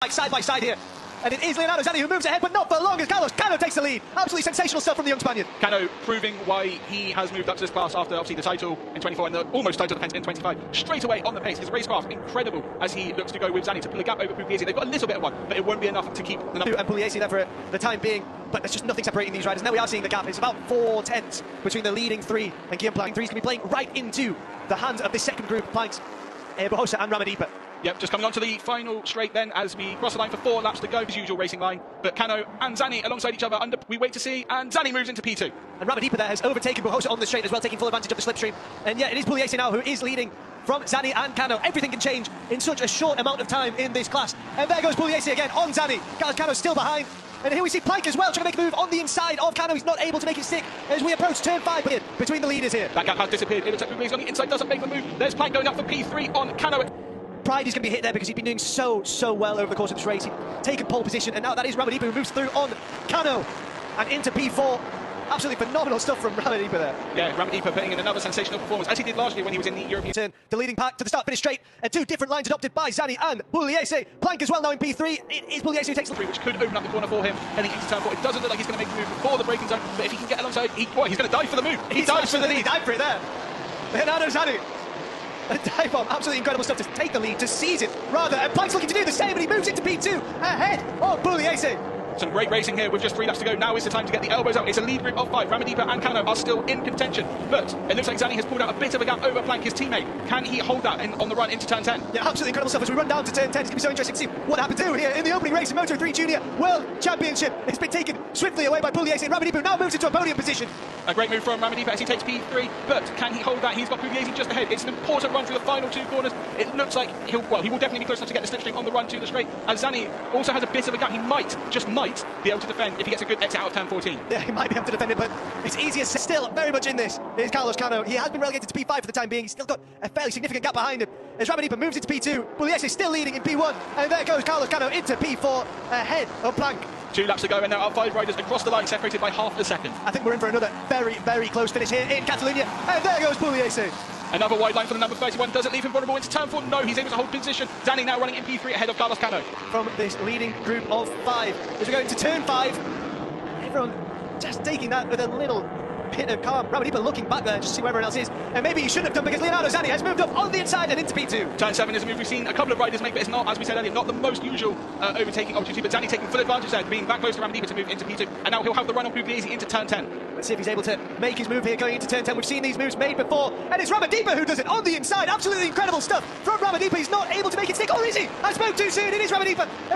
Like side by side here. And it is Leonardo Zanni who moves ahead, but not for long as Carlos Cano takes the lead. Absolutely sensational stuff from the young Spaniard. Cano proving why he has moved up to this class after obviously the title in 24 and the almost title defence in 25. Straight away on the pace. His racecraft incredible as he looks to go with Zanni to pull a gap over Pugliese. They've got a little bit of one, but it won't be enough to keep the number. And Pugliese there for the time being, but there's just nothing separating these riders. Now we are seeing the gap. It's about 4 tenths between the leading three and Guillaume Planck. Three's going to be playing right into the hands of this second group, Planck's Bohosa and Ramadipa. Yep, just coming on to the final straight then as we cross the line for 4 laps to go, his usual racing line. But Cano and Zanni alongside each other. We wait to see, and Zanni moves into P2. And Ramadipa there has overtaken Bohosa on the straight as well, taking full advantage of the slipstream. And yeah, it is Pugliese now who is leading from Zanni and Cano. Everything can change in such a short amount of time in this class. And there goes Pugliese again on Zanni. Cano's still behind. And here we see Planck as well, trying to make a move on the inside of Cano. He's not able to make it stick as we approach turn 5 between the leaders here. That gap has disappeared. It looks like Pugliese on the inside doesn't make the move. There's Planck going up for P3 on Cano. Pride is going to be hit there because he's been doing so well over the course of this race. He's taken pole position, and now that is Ramadipa who moves through on Cano and into P4. Absolutely phenomenal stuff from Ramadipa there. Yeah, Ramadipa putting in another sensational performance, as he did last year when he was in the European turn. The leading pack to the start-finish straight, and 2 different lines adopted by Zanni and Pugliese. Planck as well now in P3. It is Pugliese who takes the lead, which could open up the corner for him heading into turn 4. It doesn't look like he's going to make the move before the braking zone, but if he can get alongside, he's going to dive for the move. He dives for the lead. He dived for it there. Leonardo Zanni. A dive bomb, absolutely incredible stuff to take the lead, to seize it, rather. And Planck's looking to do the same, and he moves into P2 ahead of Pugliese. Some great racing here with just 3 laps to go. Now is the time to get the elbows out. It's a lead group of 5. Ramadipa and Cano are still in contention, but it looks like Zanni has pulled out a bit of a gap over Planck, his teammate. Can he hold that on the run into turn 10? Yeah, absolutely incredible stuff as we run down to turn 10. It's going to be so interesting to see what happens here in the opening race in Moto3 Junior World Championship. It's been taken swiftly away by Pugliese, and Ramadipa now moves into a podium position. A great move from Ramadipa as he takes P3, but can he hold that? He's got Pugliese just ahead. It's an important run through the final 2 corners. It looks like he will definitely be close enough to get the slipstream on the run to the straight. As Zanni also has a bit of a gap. He just might be able to defend if he gets a good exit out of turn 14. Yeah, he might be able to defend it, but it's easier still very much in this. It's Carlos Cano. He has been relegated to P5 for the time being. He's still got a fairly significant gap behind him. As Ramadipa moves into P2, Pugliese is still leading in P1, and there goes Carlos Cano into P4 ahead of Planck. 2 laps to go, and there are 5 riders across the line, separated by half a second. I think we're in for another very close finish here in Catalunya, and there goes Pugliese. Another wide line for the number 31. Does it leave him vulnerable into turn 4? No, he's able to hold position. Zanni now running in P3 ahead of Carlos Cano. From this leading group of 5, as we go into turn 5, everyone just taking that with a little bit of calm. Ramadipa looking back there just to see where everyone else is, and maybe he shouldn't have done because Leonardo Zanni has moved up on the inside and into P2. Turn 7 is a move we've seen a couple of riders make, but it's not, as we said earlier, not the most usual overtaking opportunity, but Zanni taking full advantage there, being that close to Ramadipa to move into P2, and now he'll have the run on Pugliese into turn 10. Let's see if he's able to make his move here going into turn 10. We've seen these moves made before, and it's Ramadipa who does it on the inside. Absolutely incredible stuff from Ramadipa. He's not able to make it stick. Oh, is he? I spoke too soon. It is Ramadipa.